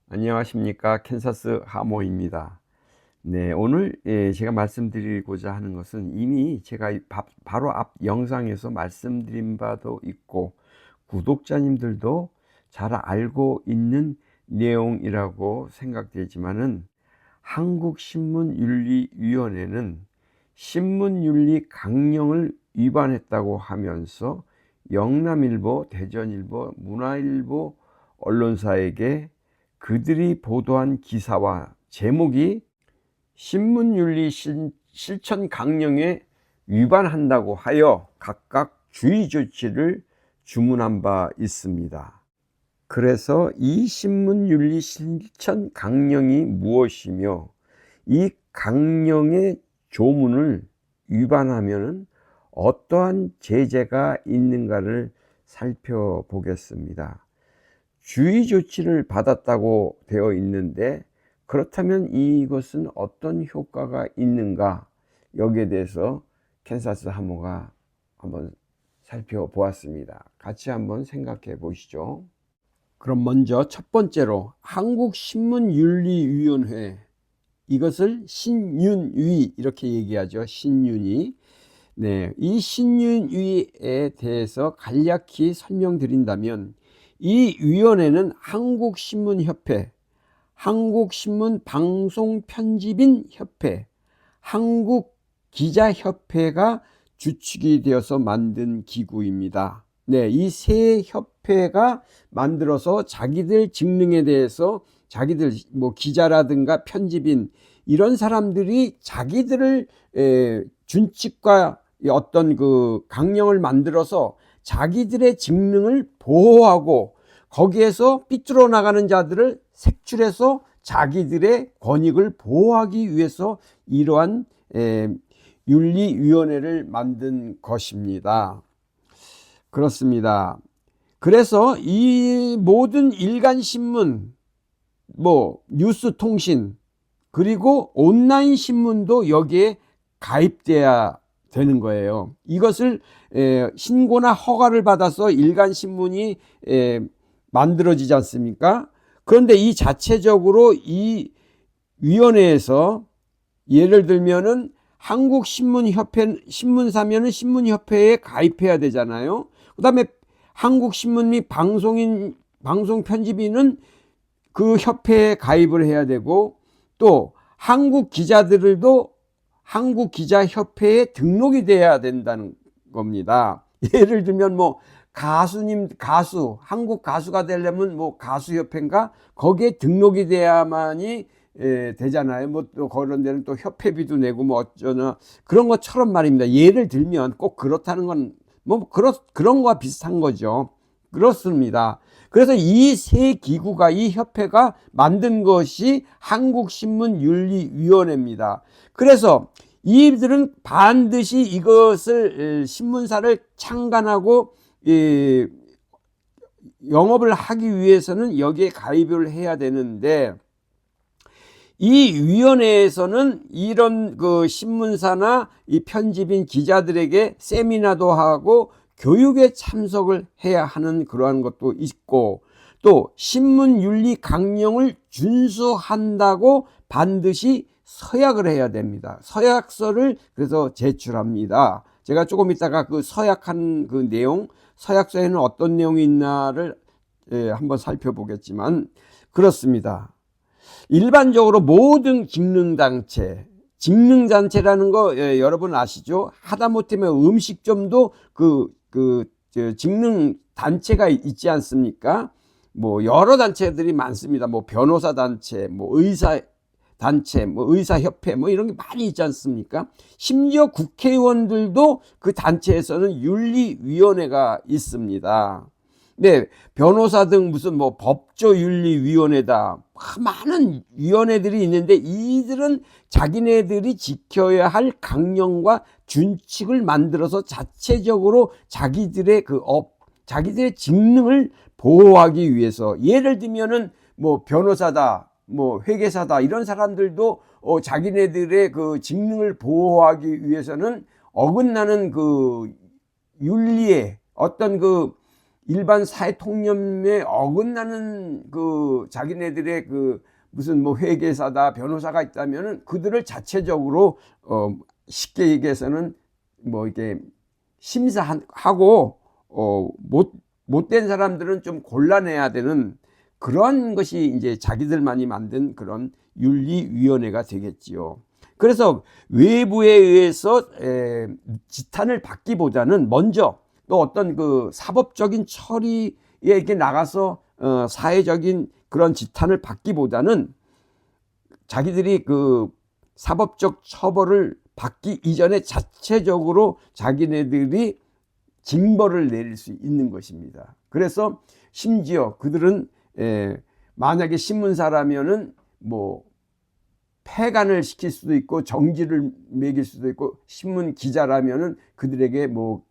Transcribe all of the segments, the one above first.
안녕하십니까. 캔사스 하모입니다. 네, 오늘 제가 말씀드리고자 하는 것은 이미 제가 바로 앞 영상에서 말씀드린 바도 있고 구독자님들도 잘 알고 있는 내용이라고 생각되지만은 한국신문윤리위원회는 신문윤리 강령을 위반했다고 하면서 영남일보, 대전일보, 문화일보 언론사에게 그들이 보도한 기사와 제목이 신문윤리 실천 강령에 위반한다고 하여 각각 주의 조치를 주문한 바 있습니다. 그래서 이 신문윤리 실천 강령이 무엇이며 이 강령의 조문을 위반하면 어떠한 제재가 있는가를 살펴보겠습니다. 주의 조치를 받았다고 되어 있는데 그렇다면 이것은 어떤 효과가 있는가, 여기에 대해서 캔사스 하모가 한번 살펴보았습니다. 같이 한번 생각해 보시죠. 그럼 먼저 첫 번째로 한국신문윤리위원회, 이것을 신윤위 이렇게 얘기하죠. 신윤위. 네, 이 신윤위에 대해서 간략히 설명드린다면 이 위원회는 한국신문협회, 한국신문방송편집인협회, 한국기자협회가 주축이 되어서 만든 기구입니다. 네, 이 세 협회가 만들어서 자기들 직능에 대해서 자기들 기자라든가 편집인 이런 사람들이 자기들을 준칙과 어떤 그 강령을 만들어서 자기들의 직능을 보호하고 거기에서 삐뚤어 나가는 자들을 색출해서 자기들의 권익을 보호하기 위해서 이러한 윤리위원회를 만든 것입니다. 그렇습니다. 그래서 이 모든 일간신문, 뉴스통신, 그리고 온라인 신문도 여기에 가입돼야 되는 거예요. 이것을 신고나 허가를 받아서 일간신문이 만들어지지 않습니까? 그런데 이 자체적으로 이 위원회에서 예를 들면은 한국신문협회, 신문사면은 신문협회에 가입해야 되잖아요. 그 다음에 한국신문 및 방송편집인은 그 협회에 가입을 해야 되고, 또 한국기자들도 한국기자협회에 등록이 돼야 된다는 겁니다. 예를 들면 한국 가수가 되려면 가수협회인가? 거기에 등록이 돼야만이 되잖아요. 또 그런 데는 또 협회비도 내고 어쩌나 그런 것처럼 말입니다. 예를 들면 꼭 그렇다는 건 그런 거와 비슷한 거죠. 그렇습니다. 그래서 이 세 기구가, 이 협회가 만든 것이 한국신문윤리위원회입니다. 그래서 이들은 반드시 이것을 신문사를 창간하고 영업을 하기 위해서는 여기에 가입을 해야 되는데, 이 위원회에서는 이런 그 신문사나 이 편집인 기자들에게 세미나도 하고 교육에 참석을 해야 하는 그러한 것도 있고, 또 신문윤리 강령을 준수한다고 반드시 서약을 해야 됩니다. 서약서를 그래서 제출합니다. 제가 조금 이따가 그 서약한 그 내용, 서약서에는 어떤 내용이 있나를 한번 살펴보겠지만, 그렇습니다. 일반적으로 모든 직능단체라는 거 여러분 아시죠? 하다못해 음식점도 직능단체가 있지 않습니까? 여러 단체들이 많습니다. 변호사 단체, 의사 단체, 의사협회, 이런 게 많이 있지 않습니까? 심지어 국회의원들도 그 단체에서는 윤리위원회가 있습니다. 네, 변호사 등 무슨 법조윤리위원회다, 많은 위원회들이 있는데 이들은 자기네들이 지켜야 할 강령과 준칙을 만들어서 자체적으로 자기들의 자기들의 직능을 보호하기 위해서, 예를 들면은 변호사다, 회계사다, 이런 사람들도 자기네들의 그 직능을 보호하기 위해서는 어긋나는 그 윤리의 어떤 일반 사회 통념에 어긋나는 그 자기네들의 그 무슨 뭐 회계사다 변호사가 있다면은 그들을 자체적으로 쉽게 얘기해서는 뭐 이게 심사하고 못된 사람들은 좀 골라내야 되는 그런 것이 이제 자기들만이 만든 그런 윤리위원회가 되겠지요. 그래서 외부에 의해서 지탄을 받기보다는 먼저 또 어떤 그 사법적인 처리에 이렇게 나가서 사회적인 그런 지탄을 받기보다는 자기들이 그 사법적 처벌을 받기 이전에 자체적으로 자기네들이 징벌을 내릴 수 있는 것입니다. 그래서 심지어 그들은 만약에 신문사라면은 뭐 폐간을 시킬 수도 있고 정지를 매길 수도 있고, 신문 기자라면은 그들에게 뭐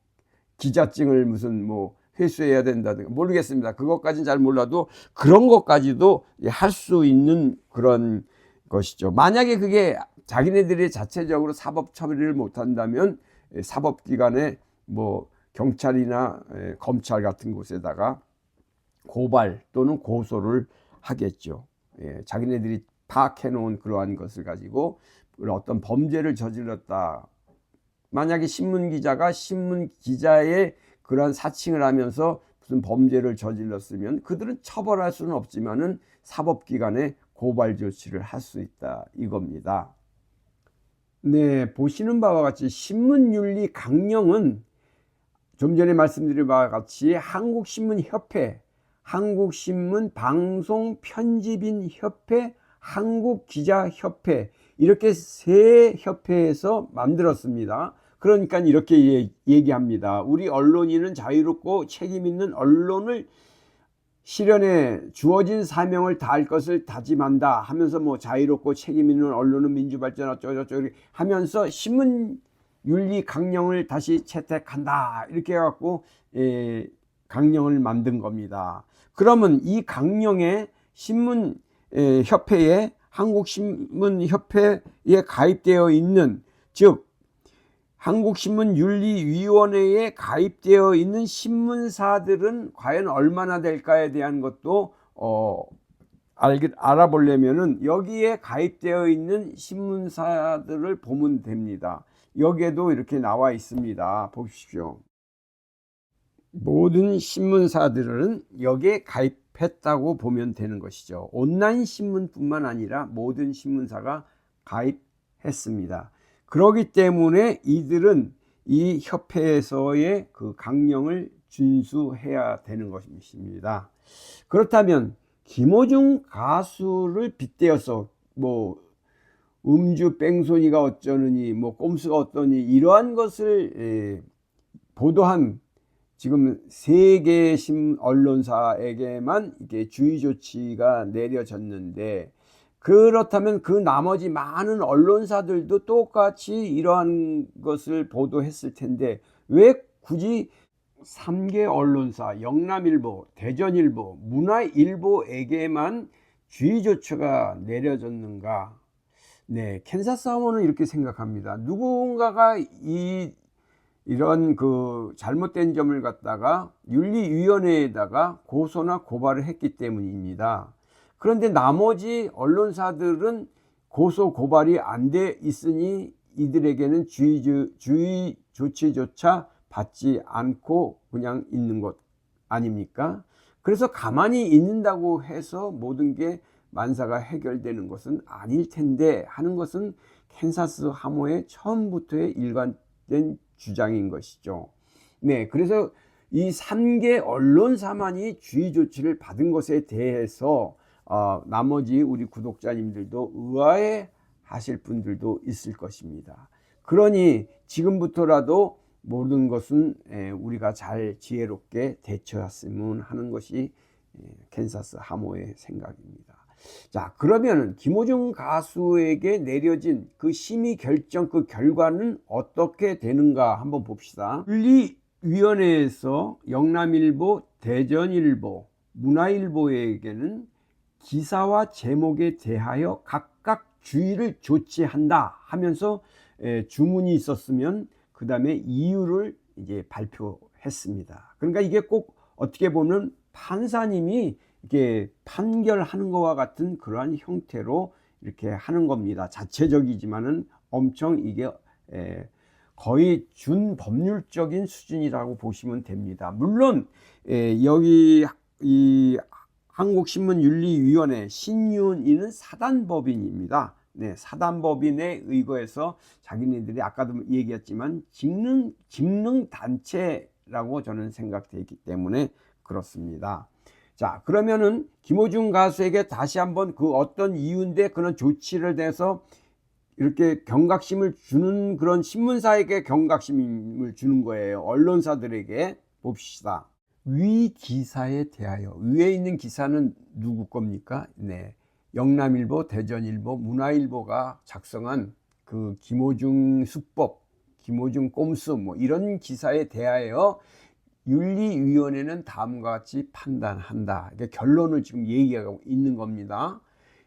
기자증을 무슨 뭐 회수해야 된다든가 모르겠습니다. 그것까지는 잘 몰라도 그런 것까지도 할 수 있는 그런 것이죠. 만약에 그게 자기네들이 자체적으로 사법 처리를 못한다면 사법기관에 뭐 경찰이나 검찰 같은 곳에다가 고발 또는 고소를 하겠죠. 자기네들이 파악해 놓은 그러한 것을 가지고 어떤 범죄를 저질렀다. 만약에 신문 기자가 신문 기자의 그러한 사칭을 하면서 무슨 범죄를 저질렀으면 그들은 처벌할 수는 없지만은 사법기관에 고발 조치를 할 수 있다 이겁니다. 네, 보시는 바와 같이 신문윤리 강령은 좀 전에 말씀드린 바와 같이 한국신문협회, 한국신문방송편집인협회, 한국기자협회 이렇게 세 협회에서 만들었습니다. 그러니까 이렇게 얘기합니다. 우리 언론인은 자유롭고 책임있는 언론을 실현해 주어진 사명을 다할 것을 다짐한다 하면서 뭐 자유롭고 책임있는 언론은 민주발전 어쩌고저쩌고 하면서 신문윤리 강령을 다시 채택한다 이렇게 해갖고 강령을 만든 겁니다. 그러면 이 강령에 신문협회에 한국신문협회에 가입되어 있는, 즉 한국신문윤리위원회에 가입되어 있는 신문사들은 과연 얼마나 될까에 대한 것도 알아보려면은 여기에 가입되어 있는 신문사들을 보면 됩니다. 여기에도 이렇게 나와 있습니다. 보십시오. 모든 신문사들은 여기에 가입했다고 보면 되는 것이죠. 온라인 신문뿐만 아니라 모든 신문사가 가입했습니다. 그렇기 때문에 이들은 이 협회에서의 그 강령을 준수해야 되는 것입니다. 그렇다면 김어중 가수를 빗대어서 뭐 음주 뺑소니가 어쩌느니 뭐 꼼수가 어떠니 이러한 것을 보도한 지금 세 개의 언론사에게만 이게 주의 조치가 내려졌는데, 그렇다면 그 나머지 많은 언론사들도 똑같이 이러한 것을 보도했을 텐데 왜 굳이 3개 언론사 영남일보, 대전일보, 문화일보에게만 주의 조치가 내려졌는가? 네, 캔사스 하모는 이렇게 생각합니다. 누군가가 이런 그 잘못된 점을 갖다가 윤리위원회에다가 고소나 고발을 했기 때문입니다. 그런데 나머지 언론사들은 고소 고발이 안 돼 있으니 이들에게는 주의 조치조차 받지 않고 그냥 있는 것 아닙니까? 그래서 가만히 있는다고 해서 모든 게 만사가 해결되는 것은 아닐 텐데 하는 것은 캔사스 하모의 처음부터의 일관된 주장인 것이죠. 네, 그래서 이 3개 언론사만이 주의 조치를 받은 것에 대해서 나머지 우리 구독자님들도 의아해 하실 분들도 있을 것입니다. 그러니 지금부터라도 모든 것은 우리가 잘 지혜롭게 대처했으면 하는 것이 캔사스 하모의 생각입니다. 자, 그러면 김어중 가수에게 내려진 그 심의 결정 그 결과는 어떻게 되는가 한번 봅시다. 윤리위원회에서 영남일보, 대전일보, 문화일보에게는 기사와 제목에 대하여 각각 주의를 조치한다 하면서 주문이 있었으면 그 다음에 이유를 이제 발표했습니다. 그러니까 이게 꼭 어떻게 보면 판사님이 이렇게 판결하는 것과 같은 그러한 형태로 이렇게 하는 겁니다. 자체적이지만은 엄청 이게 거의 준법률적인 수준이라고 보시면 됩니다. 물론 여기 이 한국신문윤리위원회 신윤위는 사단법인입니다. 네, 사단법인에 의거해서 자기네들이 아까도 얘기했지만 직능단체라고 저는 생각되기 때문에 그렇습니다. 자, 그러면은 김호중 가수에게 다시 한번 그 어떤 이유인데 그런 조치를 내서 이렇게 경각심을 주는, 그런 신문사에게 경각심을 주는 거예요. 언론사들에게. 봅시다. 위 기사에 대하여, 위에 있는 기사는 누구 겁니까? 네, 영남일보, 대전일보, 문화일보가 작성한 그 김호중 수법, 김호중 꼼수 뭐 이런 기사에 대하여 윤리위원회는 다음과 같이 판단한다. 그러니까 결론을 지금 얘기하고 있는 겁니다.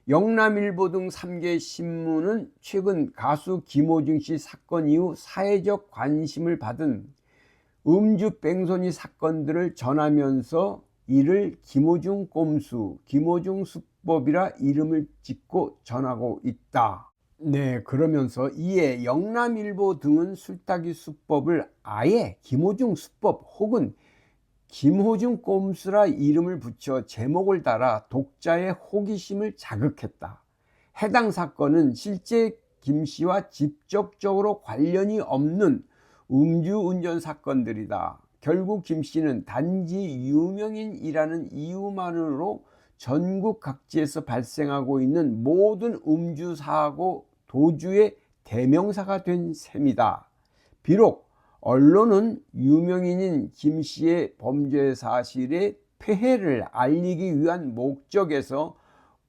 영남일보 등 3개 신문은 최근 가수 김호중 씨 사건 이후 사회적 관심을 받은 음주 뺑소니 사건들을 전하면서 이를 김호중 꼼수, 김호중 수법이라 이름을 짓고 전하고 있다. 네, 그러면서 이에 영남일보 등은 술따기 수법을 아예 김호중 수법 혹은 김호중 꼼수라 이름을 붙여 제목을 달아 독자의 호기심을 자극했다. 해당 사건은 실제 김 씨와 직접적으로 관련이 없는 음주운전 사건들이다. 결국 김 씨는 단지 유명인이라는 이유만으로 전국 각지에서 발생하고 있는 모든 음주사고 도주의 대명사가 된 셈이다. 비록 언론은 유명인인 김 씨의 범죄 사실의 폐해를 알리기 위한 목적에서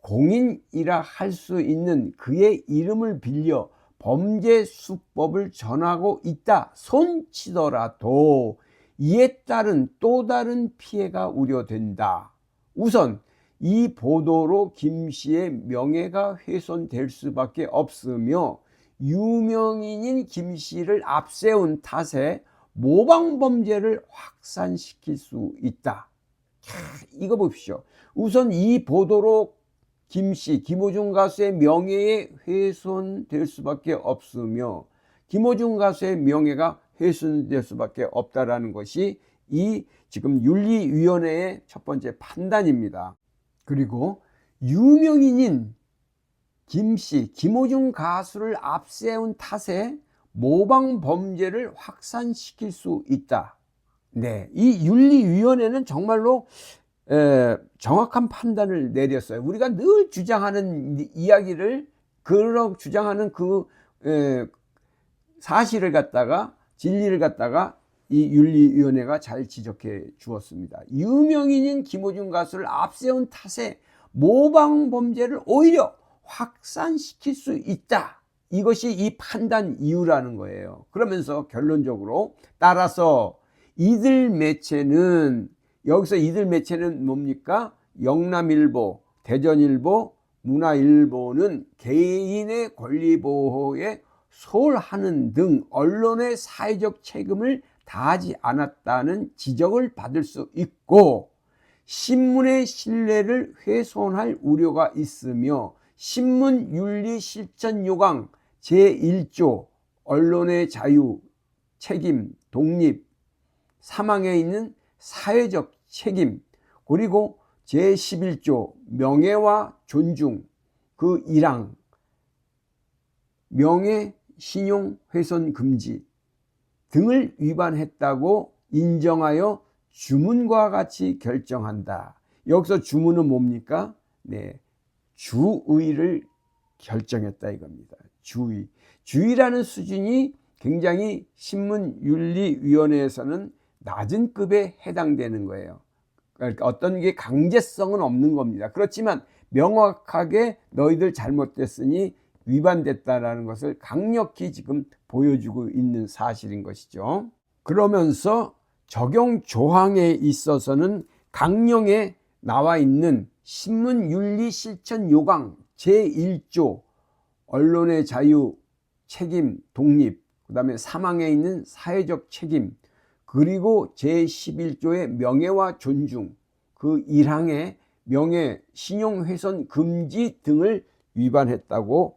공인이라 할 수 있는 그의 이름을 빌려 범죄 수법을 전하고 있다 손치더라도 이에 따른 또 다른 피해가 우려된다. 우선 이 보도로 김 씨의 명예가 훼손될 수밖에 없으며 유명인인 김 씨를 앞세운 탓에 모방범죄를 확산시킬 수 있다. 이거 보십시오. 우선 이 보도로 김 씨, 김호중 가수의 명예에 훼손될 수밖에 없으며 김호중 가수의 명예가 훼손될 수밖에 없다라는 것이 이 지금 윤리위원회의 첫 번째 판단입니다. 그리고 유명인인 김 씨, 김호중 가수를 앞세운 탓에 모방 범죄를 확산시킬 수 있다. 네, 이 윤리위원회는 정말로 정확한 판단을 내렸어요. 우리가 늘 주장하는 이야기를, 주장하는 그 사실을 갖다가, 진리를 갖다가 이 윤리위원회가 잘 지적해 주었습니다. 유명인인 김호중 가수를 앞세운 탓에 모방 범죄를 오히려 확산시킬 수 있다. 이것이 이 판단 이유라는 거예요. 그러면서 결론적으로 따라서 이들 매체는, 여기서 이들 매체는 뭡니까? 영남일보, 대전일보, 문화일보는 개인의 권리 보호에 소홀하는 등 언론의 사회적 책임을 다하지 않았다는 지적을 받을 수 있고 신문의 신뢰를 훼손할 우려가 있으며 신문윤리실천요강 제1조 언론의 자유, 책임, 독립, 사망에 있는 사회적 책임, 그리고 제11조 명예와 존중 그 1항 명예, 신용 훼손 금지 등을 위반했다고 인정하여 주문과 같이 결정한다. 여기서 주문은 뭡니까? 네, 주의를 결정했다 이겁니다. 주의라는 수준이 굉장히 신문윤리위원회에서는 낮은 급에 해당되는 거예요. 그러니까 어떤 게 강제성은 없는 겁니다. 그렇지만 명확하게 너희들 잘못됐으니 위반됐다라는 것을 강력히 지금 보여주고 있는 사실인 것이죠. 그러면서 적용 조항에 있어서는 강령에 나와 있는 신문윤리실천요강 제1조 언론의 자유, 책임, 독립, 그 다음에 사망에 있는 사회적 책임, 그리고 제11조의 명예와 존중, 그 1항의 명예, 신용훼손 금지 등을 위반했다고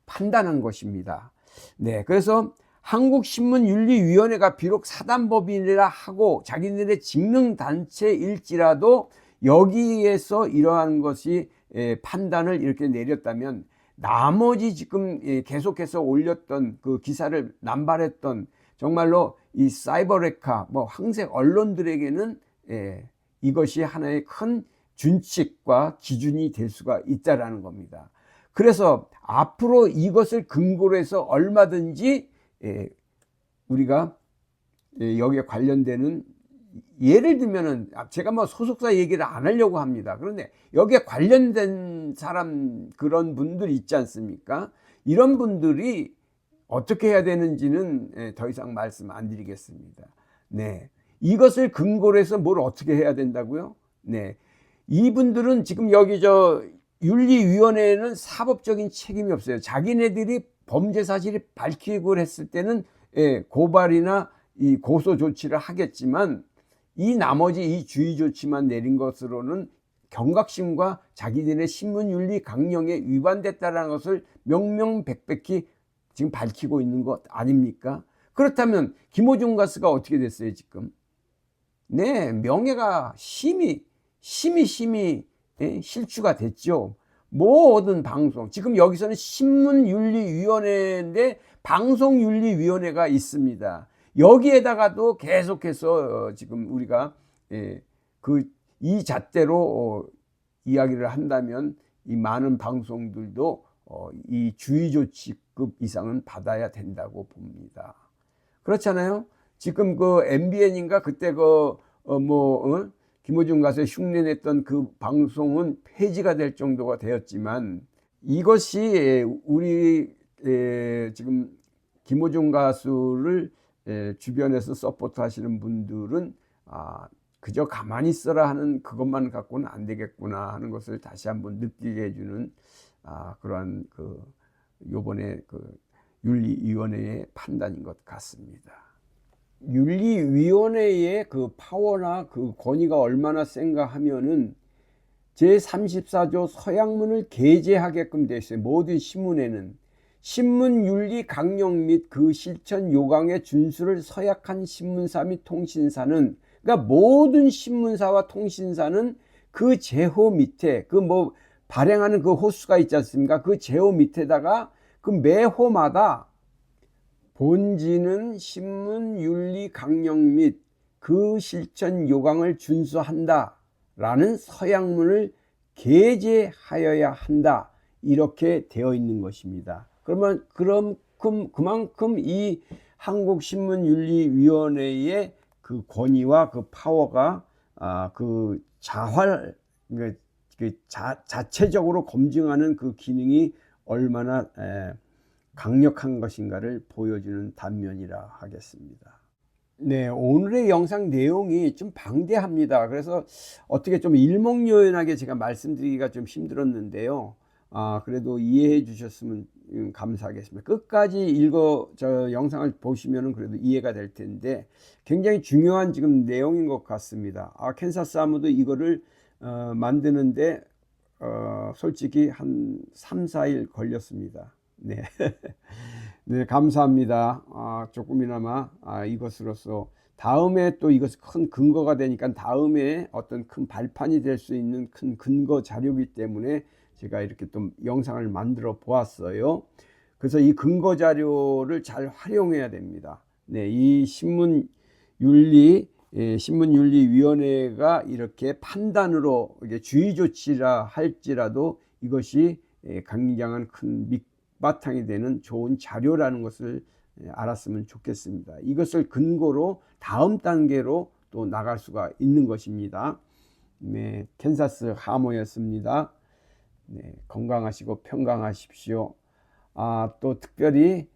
판단한 것입니다. 네, 그래서 한국신문윤리위원회가 비록 사단법인이라 하고 자기들의 직능단체일지라도 여기에서 이러한 것이 판단을 이렇게 내렸다면 나머지 지금 계속해서 올렸던 그 기사를 남발했던 정말로 이 사이버레카 뭐 황색 언론들에게는 이것이 하나의 큰 준칙과 기준이 될 수가 있다라는 겁니다. 그래서 앞으로 이것을 근거로 해서 얼마든지 우리가 여기에 관련되는 예를 들면은 제가 뭐 소속사 얘기를 안 하려고 합니다. 그런데 여기에 관련된 사람 그런 분들 있지 않습니까? 이런 분들이 어떻게 해야 되는지는 더 이상 말씀 안 드리겠습니다. 네, 이것을 근거로 해서 뭘 어떻게 해야 된다고요? 네, 이분들은 지금 여기 윤리위원회에는 사법적인 책임이 없어요. 자기네들이 범죄 사실이 밝히고 했을 때는 고발이나 이 고소 조치를 하겠지만 이 나머지 이 주의 조치만 내린 것으로는 경각심과 자기들의 신문윤리 강령에 위반됐다는 것을 명명백백히 지금 밝히고 있는 것 아닙니까? 그렇다면 김호중 가수가 어떻게 됐어요 지금? 네, 명예가 심히 실추가 됐죠. 모든 방송, 지금 여기서는 신문윤리위원회인데 방송윤리위원회가 있습니다. 여기에다가도 계속해서 지금 우리가 이 잣대로 이야기를 한다면 이 많은 방송들도 이 주의조치급 이상은 받아야 된다고 봅니다. 그렇잖아요. 지금 그 MBN인가 그때 김호중 가수의 흉내냈던 그 방송은 폐지가 될 정도가 되었지만 이것이 우리 지금 김호중 가수를 주변에서 서포트 하시는 분들은 그저 가만히 있어라 하는 그것만 갖고는 안 되겠구나 하는 것을 다시 한번 느끼게 해주는 그러한 요번에 윤리위원회의 판단인 것 같습니다. 윤리위원회의 그 파워나 그 권위가 얼마나 센가 하면은 제34조 서약문을 게재하게끔 되어 있어요. 모든 신문에는 신문윤리 강령 및 그 실천 요강의 준수를 서약한 신문사 및 통신사는, 그러니까 모든 신문사와 통신사는 그 제호 밑에 발행하는 그 호수가 있지 않습니까? 그 제호 밑에다가 그 매호마다 본지는 신문윤리 강령 및 그 실천 요강을 준수한다 라는 서약문을 게재하여야 한다, 이렇게 되어 있는 것입니다. 그만큼 이 한국신문윤리위원회의 그 권위와 그 파워가 자체적으로 검증하는 그 기능이 얼마나 강력한 것인가를 보여주는 단면이라 하겠습니다. 네, 오늘의 영상 내용이 좀 방대합니다. 그래서 어떻게 좀 일목요연하게 제가 말씀드리기가 좀 힘들었는데요. 그래도 이해해 주셨으면 감사하겠습니다. 끝까지 저 영상을 보시면은 그래도 이해가 될 텐데 굉장히 중요한 지금 내용인 것 같습니다. 캔사스 아무도 이거를 만드는데 솔직히 한 3-4일 걸렸습니다. 네. 네, 감사합니다. 조금이나마 이것으로서 다음에 또 이것이 큰 근거가 되니까 다음에 어떤 큰 발판이 될 수 있는 큰 근거 자료이기 때문에 제가 이렇게 또 영상을 만들어 보았어요. 그래서 이 근거 자료를 잘 활용해야 됩니다. 네, 이 신문윤리위원회가 이렇게 판단으로 주의 조치라 할지라도 이것이 굉장한 큰 밑바탕이 되는 좋은 자료라는 것을 알았으면 좋겠습니다. 이것을 근거로 다음 단계로 또 나갈 수가 있는 것입니다. 네, 캔사스 하모였습니다. 네, 건강하시고 평강하십시오. 또 특별히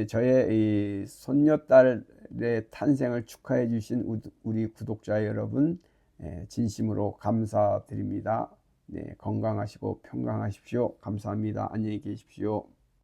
저의 이 손녀딸의 탄생을 축하해 주신 우리 구독자 여러분, 진심으로 감사드립니다. 네, 건강하시고 평강하십시오. 감사합니다. 안녕히 계십시오.